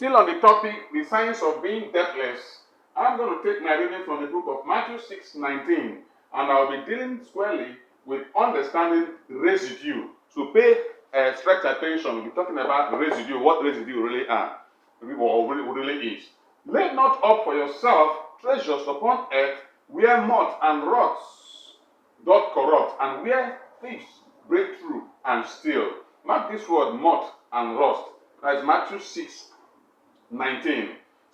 Still on the topic, the science of being deathless, I'm going to take my reading from the book of Matthew 6:19, and I'll be dealing squarely with understanding residue. So pay strict attention. We'll be talking about residue, what residue really are, or really is. Lay not up for yourself treasures upon earth, where moth and rot doth corrupt, and where thieves break through and steal. Mark this word, moth and rust. That's Matthew 6:19.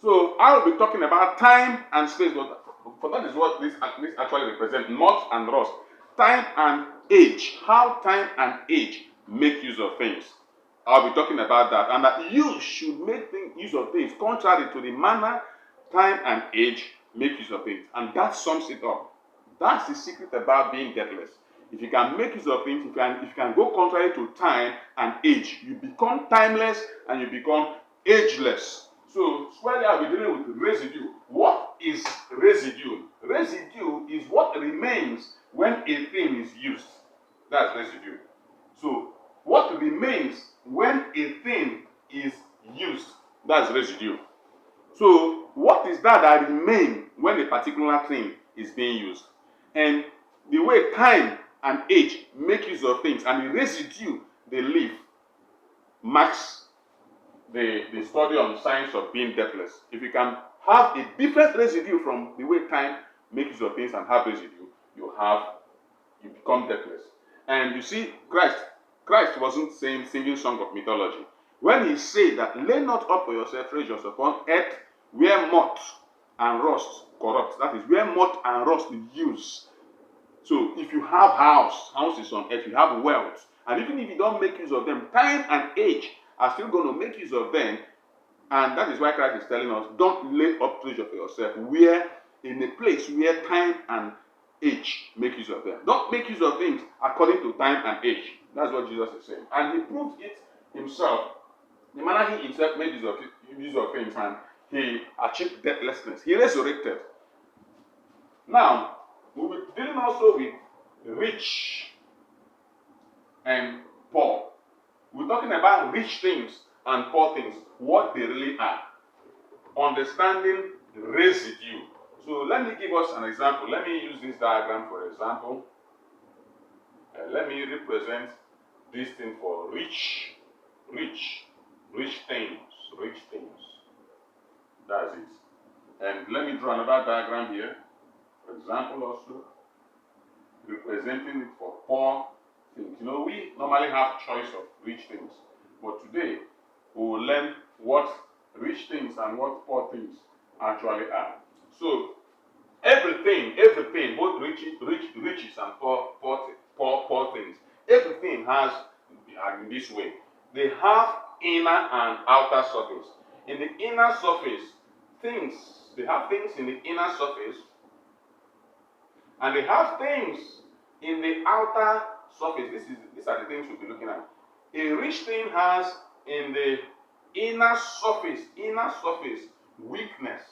So I'll be talking about time and space, but for that is what this actually represents, moth and rust. Time and age, how time and age make use of things. I'll be talking about that, and that you should make use of things contrary to the manner time and age make use of things. And that sums it up. That's the secret about being deathless. If you can make use of things, if you can go contrary to time and age, you become timeless and you become ageless. So, squarely I'll be dealing with residue. What is residue? Residue is what remains when a thing is used. That's residue. So, what remains when a thing is used? That's residue. So, what is that remains when a particular thing is being used? And the way time and age make use of things, and the residue they leave marks the study on the science of being deathless. If you can have a different residue from the way time makes use of things and have residue, you become deathless. And you see, Christ wasn't singing song of mythology. When he said that, lay not up for yourself treasures upon earth, where moth and rust corrupt. That is, where moth and rust use. So if you have houses on earth, you have wealth, and even if you don't make use of them, time and age are still going to make use of them. And that is why Christ is telling us, don't lay up treasure for yourself in a place where time and age make use of them. Don't make use of things according to time and age. That's what Jesus is saying. And he proved it himself. The manner he himself made use of things, and he achieved deathlessness. He resurrected. Now, we'll be dealing also with rich and poor. We're talking about rich things and poor things, what they really are. Understanding residue. So let me give us an example. Let me use this diagram for example. Let me represent this thing for rich things. That's it. And let me draw another diagram here. For example, also representing it for poor things. You know, we normally have choice of rich things, but today we will learn what rich things and what poor things actually are. So everything, both riches and poor things, everything has in this way. They have inner and outer surface. In the inner surface, they have things in the inner surface, and they have things in the outer surface. These are the things we'll be looking at. A rich thing has in the inner surface, weakness.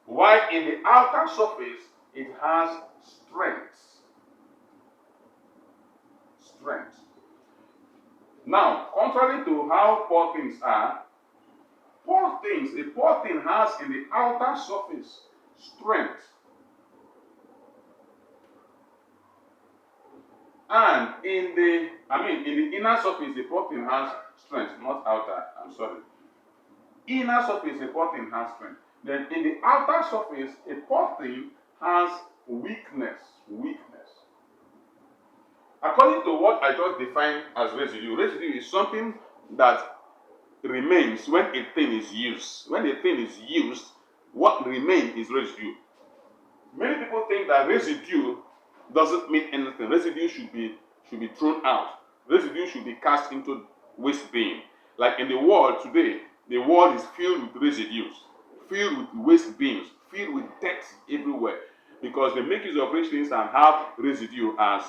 While in the outer surface, it has strength. Now, contrary to how poor things are, a poor thing has in the outer surface strength. And in the inner surface, a poor thing has strength, not outer. I'm sorry. Inner surface, a poor thing has strength. Then in the outer surface, a poor thing has weakness. According to what I just defined as residue is something that remains when a thing is used. When a thing is used, what remains is residue. Many people think that residue doesn't mean anything. Residue should be thrown out. Residue should be cast into waste bin. Like in the world today, the world is filled with residues, filled with waste bins, filled with dirt everywhere, because they make use of rich things and have residue as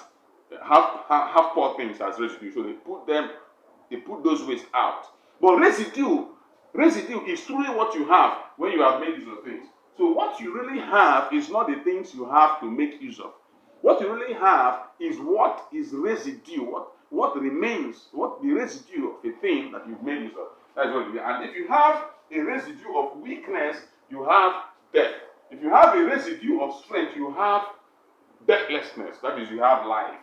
have poor things as residue. So they put those waste out. But residue is truly what you have when you have made use of things. So what you really have is not the things you have to make use of. What you really have is what is residue, what remains, what the residue of a thing that you've made use of. That's what it is. And if you have a residue of weakness, you have death. If you have a residue of strength, you have deathlessness. That is, you have life.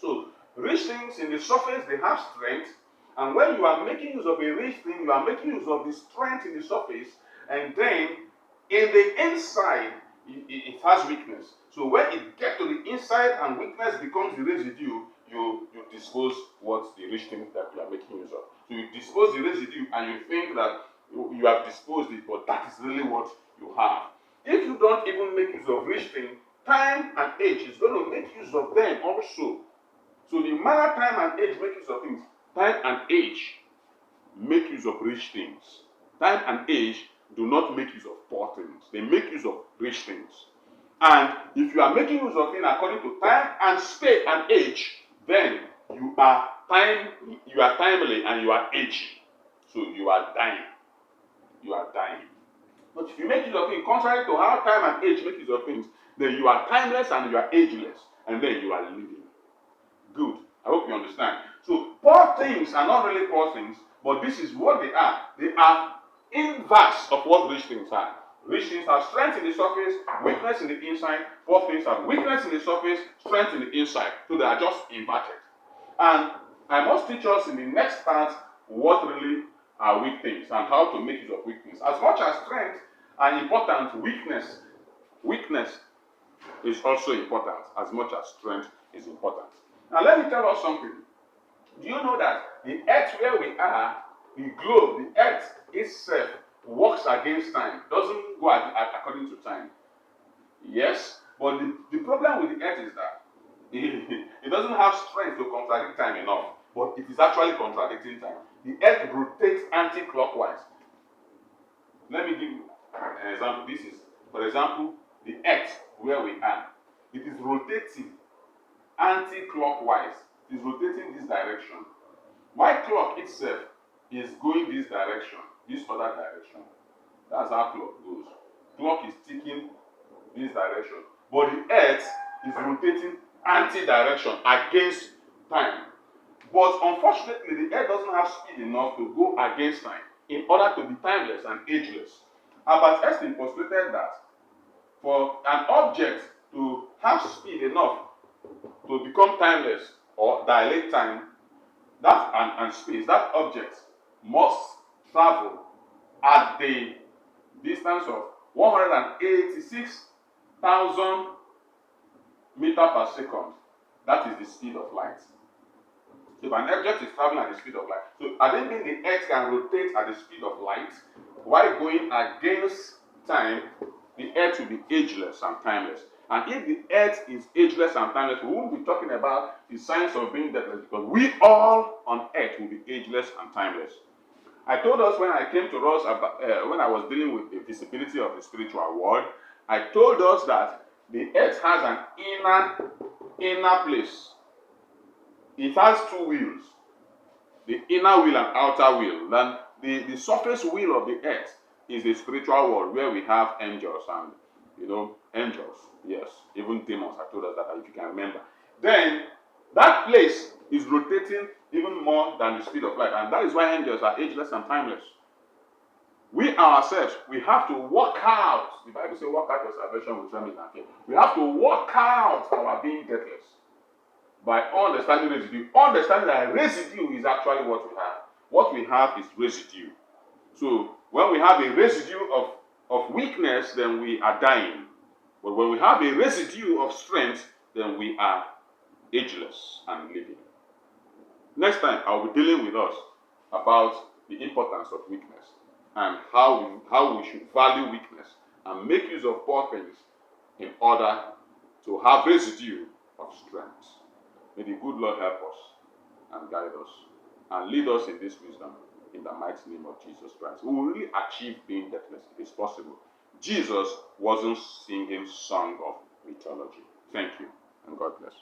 So, rich things in the surface, they have strength. And when you are making use of a rich thing, you are making use of the strength in the surface. And then, in the inside, it has weakness. So when it gets to the inside and weakness becomes the residue, you dispose what the rich thing that you are making use of. So you dispose the residue and you think that you have disposed it, but that is really what you have. If you don't even make use of rich things, time and age is going to make use of them also. So the manner time and age make use of things, time and age make use of rich things. Time and age do not make use of poor things. They make use of rich things. And if you are making use of things according to time and space and age, then you are timely and you are aging. So you are dying. You are dying. But if you make use of things contrary to how time and age make use of things, then you are timeless and you are ageless. And then you are living. Good. I hope you understand. So poor things are not really poor things, but this is what they are. They are inverse of what rich things are. Rich things have strength in the surface, weakness in the inside. Poor things have weakness in the surface, strength in the inside. So they are just inverted. And I must teach us in the next part what really are weak things and how to make use of weak things. As much as strength are important, weakness is also important as much as strength is important. Now let me tell us something. Do you know that the earth where we are, the globe, the earth itself works against time, doesn't go according to time? Yes, but the problem with the earth is that it doesn't have strength to contradict time enough, but it is actually contradicting time. The earth rotates anti-clockwise. Let me give you an example. This is, for example, the earth where we are. It is rotating anti-clockwise. It is rotating this direction. My clock itself is going this direction, this other direction. That's how clock goes. Clock is ticking this direction. But the earth is rotating anti-direction against time. But unfortunately, the earth doesn't have speed enough to go against time in order to be timeless and ageless. Albert Einstein postulated that for an object to have speed enough to become timeless or dilate time, that and space, that object must travel at the distance of 186,000 meters per second. That is the speed of light. So if an object is traveling at the speed of light, so I don't mean the earth can rotate at the speed of light while going against time, the earth will be ageless and timeless. And if the earth is ageless and timeless, we won't be talking about the science of being deathless, because we all on earth will be ageless and timeless. I told us when I came to us about, when I was dealing with the visibility of the spiritual world, I told us that the earth has an inner place. It has two wheels, the inner wheel and outer wheel. Then the surface wheel of the earth is the spiritual world where we have angels and angels, yes, even demons. I told us that, if you can remember. Then that place is rotating even more than the speed of light, and that is why angels are ageless and timeless. We ourselves, we have to work out. The Bible says, "Work out your salvation with trembling and fear." We have to work out our being deathless by understanding residue. Understanding that residue is actually what we have. What we have is residue. So when we have a residue of weakness, then we are dying. But when we have a residue of strength, then we are ageless and living. Next time, I'll be dealing with us about the importance of weakness and how we should value weakness and make use of poor things in order to have residue of strength. May the good Lord help us and guide us and lead us in this wisdom in the mighty name of Jesus Christ. We will really achieve being deathless if it's possible. Jesus wasn't singing song of mythology. Thank you, and God bless.